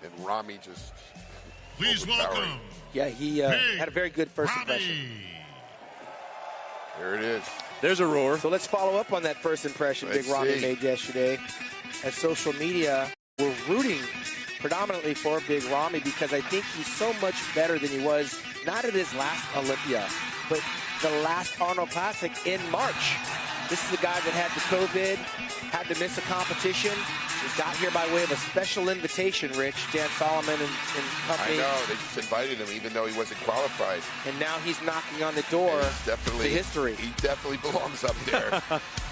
And Rami just... Please welcome. Yeah, he had a very good first impression. There it is. There's a roar. So let's follow up on that first impression Big Rami made yesterday. As social media were rooting predominantly for Big Rami because I think he's so much better than he was, not at his last Olympia, but the last Arnold Classic in March. This is a guy that had the COVID, had to miss a competition. He got here by way of a special invitation, Rich, Dan Solomon and company. I know, they just invited him even though he wasn't qualified. And now he's knocking on the door to history. He definitely belongs up there.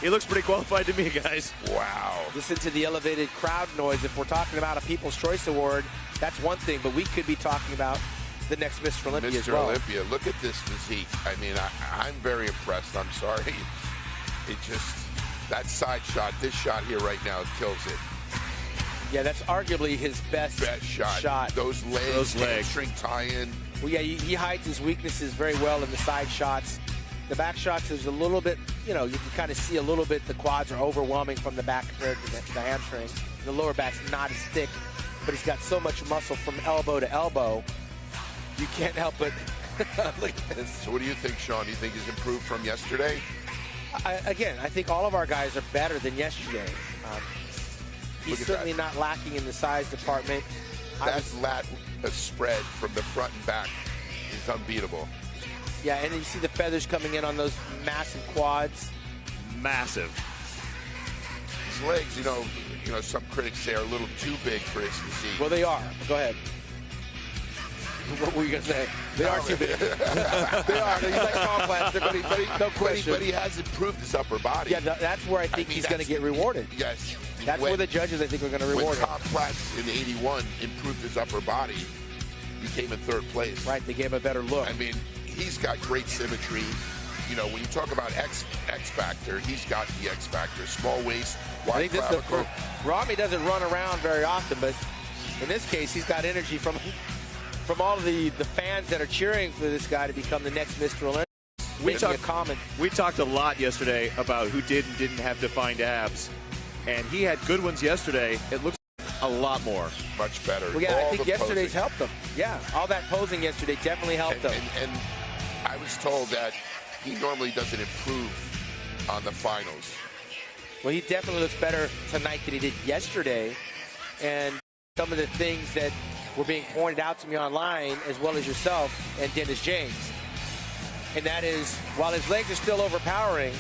He looks pretty qualified to me, guys. Wow. Listen to the elevated crowd noise. If we're talking about a People's Choice Award, that's one thing, but we could be talking about the next Mr. Olympia as well. Mr. Olympia, look at this physique. I mean, I'm very impressed. I'm sorry. It just, that side shot, this shot here right now, kills it. Yeah, that's arguably his best shot. Those legs, hamstring tie-in. Well, yeah, he hides his weaknesses very well in the side shots. The back shots is a little bit, you know, you can kind of see a little bit the quads are overwhelming from the back compared to the hamstring. The lower back's not as thick, but he's got so much muscle from elbow to elbow. You can't help but look at this. So what do you think, Sean? Do you think he's improved from yesterday? Again, I think all of our guys are better than yesterday. He's certainly not lacking in the size department. That lat spread from the front and back is unbeatable. Yeah, and you see the feathers coming in on those massive quads. Massive. His legs, you know, some critics say are a little too big for his physique. Well, they are. Go ahead. What were you going to say? They are too big. They are. He's like tall plastic, no question. But he has improved his upper body. Yeah, that's where I think he's going to get rewarded. Yes. That's where the judges, I think, are going to reward him. When Tom Platz in '81 improved his upper body, he came in third place. Right, they gave him a better look. I mean, he's got great symmetry. You know, when you talk about X Factor, he's got the X Factor. Small waist, wide clavicle. Rami doesn't run around very often, but in this case, he's got energy from all of the fans that are cheering for this guy to become the next Mr. Olympia. We talked a lot yesterday about who did and didn't have defined abs, and he had good ones yesterday. It looks a lot more. Much better. Well, yeah, I think yesterday's helped him. Yeah, all that posing yesterday definitely helped him. And I was told that he normally doesn't improve on the finals. Well, he definitely looks better tonight than he did yesterday. And some of the things that were being pointed out to me online, as well as yourself and Dennis James. And that is, while his legs are still overpowering,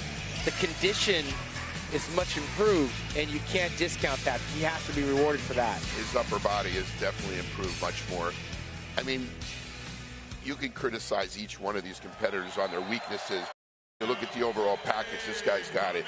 the condition is much improved, and you can't discount that. He has to be rewarded for that. His upper body has definitely improved much more. I mean, you can criticize each one of these competitors on their weaknesses. You look at the overall package, this guy's got it.